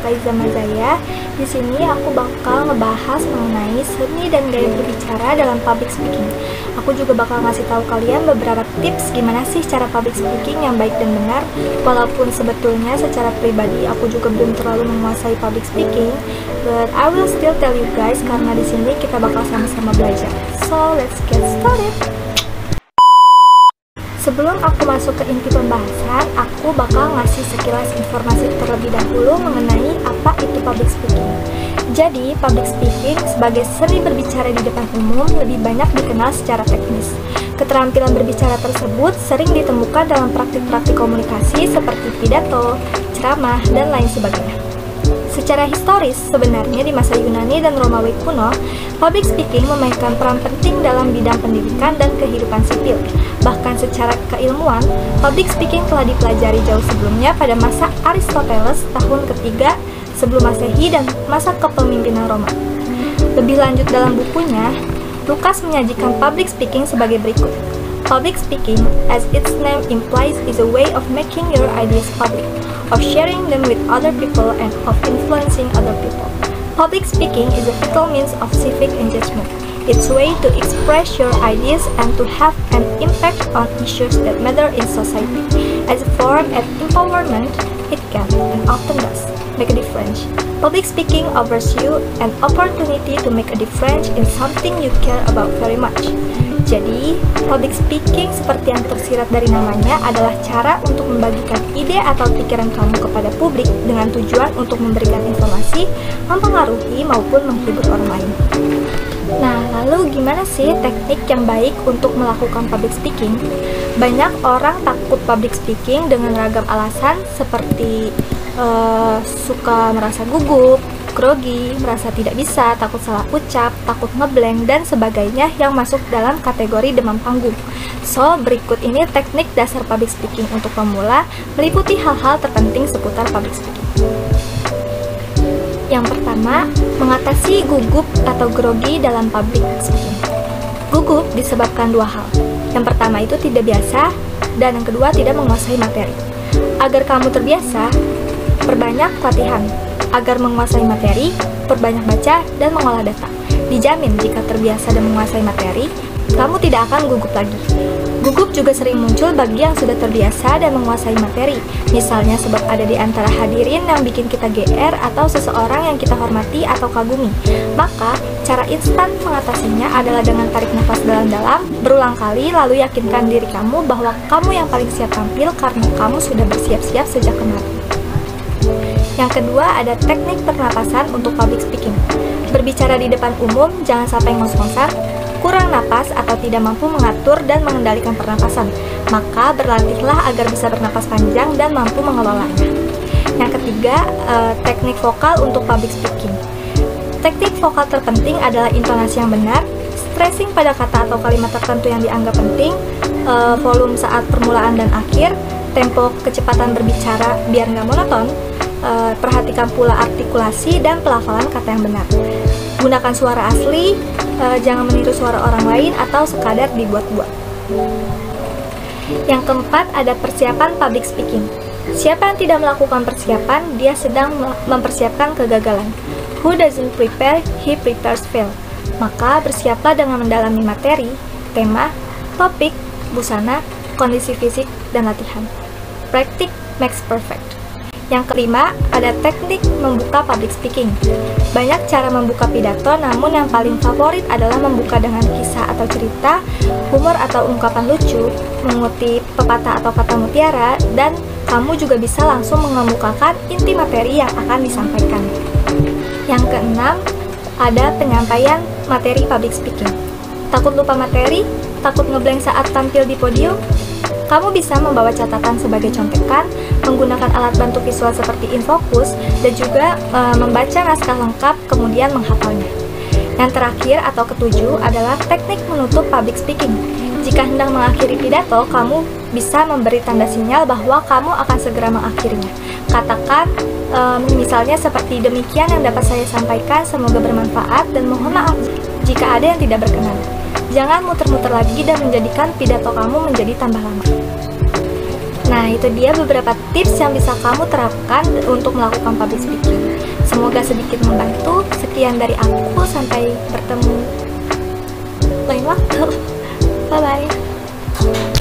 Faiza Mazaya. Di sini aku bakal ngebahas mengenai seni dan gaya berbicara dalam public speaking. Aku juga bakal ngasih tahu kalian beberapa tips gimana sih cara public speaking yang baik dan benar. Walaupun sebetulnya secara pribadi aku juga belum terlalu menguasai public speaking, but I will still tell you guys karena di sini kita bakal sama-sama belajar. So let's get started. Sebelum aku masuk ke inti pembahasan, aku bakal ngasih sekilas informasi terlebih dahulu mengenai apa itu public speaking. Jadi, public speaking sebagai seni berbicara di depan umum lebih banyak dikenal secara teknis. Keterampilan berbicara tersebut sering ditemukan dalam praktik-praktik komunikasi seperti pidato, ceramah, dan lain sebagainya. Secara historis, sebenarnya di masa Yunani dan Romawi kuno, public speaking memainkan peran penting dalam bidang pendidikan dan kehidupan sipil. Bahkan secara keilmuan, public speaking telah dipelajari jauh sebelumnya pada masa Aristoteles tahun ketiga sebelum Masehi dan masa kepemimpinan Roma. Lebih lanjut dalam bukunya, Lukas menyajikan public speaking sebagai berikut. Public speaking, as its name implies, is a way of making your ideas public, of sharing them with other people, and of influencing other people. Public speaking is a vital means of civic engagement. It's a way to express your ideas and to have an impact on issues that matter in society. As a form of empowerment, it can, and often does, make a difference. Public speaking offers you an opportunity to make a difference in something you care about very much. Jadi, public speaking seperti yang tersirat dari namanya adalah cara untuk membagikan ide atau pikiran kamu kepada publik dengan tujuan untuk memberikan informasi, mempengaruhi maupun menghibur orang lain. Nah, lalu gimana sih teknik yang baik untuk melakukan public speaking? Banyak orang takut public speaking dengan ragam alasan seperti suka merasa gugup, grogi, merasa tidak bisa, takut salah ucap, takut ngeblank, dan sebagainya yang masuk dalam kategori demam panggung. So, berikut ini teknik dasar public speaking untuk pemula, meliputi hal-hal terpenting seputar public speaking. Yang pertama, mengatasi gugup atau grogi dalam public speaking. Gugup disebabkan dua hal. Yang pertama itu tidak biasa, dan yang kedua tidak menguasai materi. Agar kamu terbiasa, perbanyak latihan. Agar menguasai materi, perbanyak baca dan mengolah data. Dijamin jika terbiasa dan menguasai materi, kamu tidak akan gugup lagi. Gugup juga sering muncul bagi yang sudah terbiasa dan menguasai materi. Misalnya sebab ada di antara hadirin yang bikin kita GR atau seseorang yang kita hormati atau kagumi. Maka, cara instan mengatasinya adalah dengan tarik nafas dalam-dalam, berulang kali, lalu yakinkan diri kamu bahwa kamu yang paling siap tampil karena kamu sudah bersiap-siap sejak kemarin. Yang kedua, ada teknik pernapasan untuk public speaking. Berbicara di depan umum, jangan sampai ngos-ngosan, kurang napas atau tidak mampu mengatur dan mengendalikan pernapasan. Maka berlatihlah agar bisa bernapas panjang dan mampu mengelolanya. Yang ketiga, teknik vokal untuk public speaking. Teknik vokal terpenting adalah intonasi yang benar, stressing pada kata atau kalimat tertentu yang dianggap penting, volume saat permulaan dan akhir, tempo kecepatan berbicara biar nggak monoton, perhatikan pula artikulasi dan pelafalan kata yang benar. Gunakan suara asli, jangan meniru suara orang lain atau sekadar dibuat-buat. Yang keempat, ada persiapan public speaking. Siapa yang tidak melakukan persiapan, dia sedang mempersiapkan kegagalan. Who doesn't prepare, he prepares fail. Maka bersiaplah dengan mendalami materi, tema, topik, busana, kondisi fisik, dan latihan. Practice makes perfect. Yang kelima, ada teknik membuka public speaking. Banyak cara membuka pidato, namun yang paling favorit adalah membuka dengan kisah atau cerita, humor atau ungkapan lucu, mengutip pepatah atau kata mutiara, dan kamu juga bisa langsung mengemukakan inti materi yang akan disampaikan. Yang keenam, ada penyampaian materi public speaking. Takut lupa materi? Takut ngeblank saat tampil di podium? Kamu bisa membawa catatan sebagai contekan, menggunakan alat bantu visual seperti infocus, dan juga membaca naskah lengkap kemudian menghafalnya. Yang terakhir atau ketujuh adalah teknik menutup public speaking. Jika hendak mengakhiri pidato, kamu bisa memberi tanda sinyal bahwa kamu akan segera mengakhirinya. Katakan misalnya seperti demikian yang dapat saya sampaikan, semoga bermanfaat dan mohon maaf jika ada yang tidak berkenan. Jangan muter-muter lagi dan menjadikan pidato kamu menjadi tambah lama. Nah, itu dia beberapa tips yang bisa kamu terapkan untuk melakukan public speaking. Semoga sedikit membantu. Sekian dari aku, sampai bertemu lain waktu. Bye bye.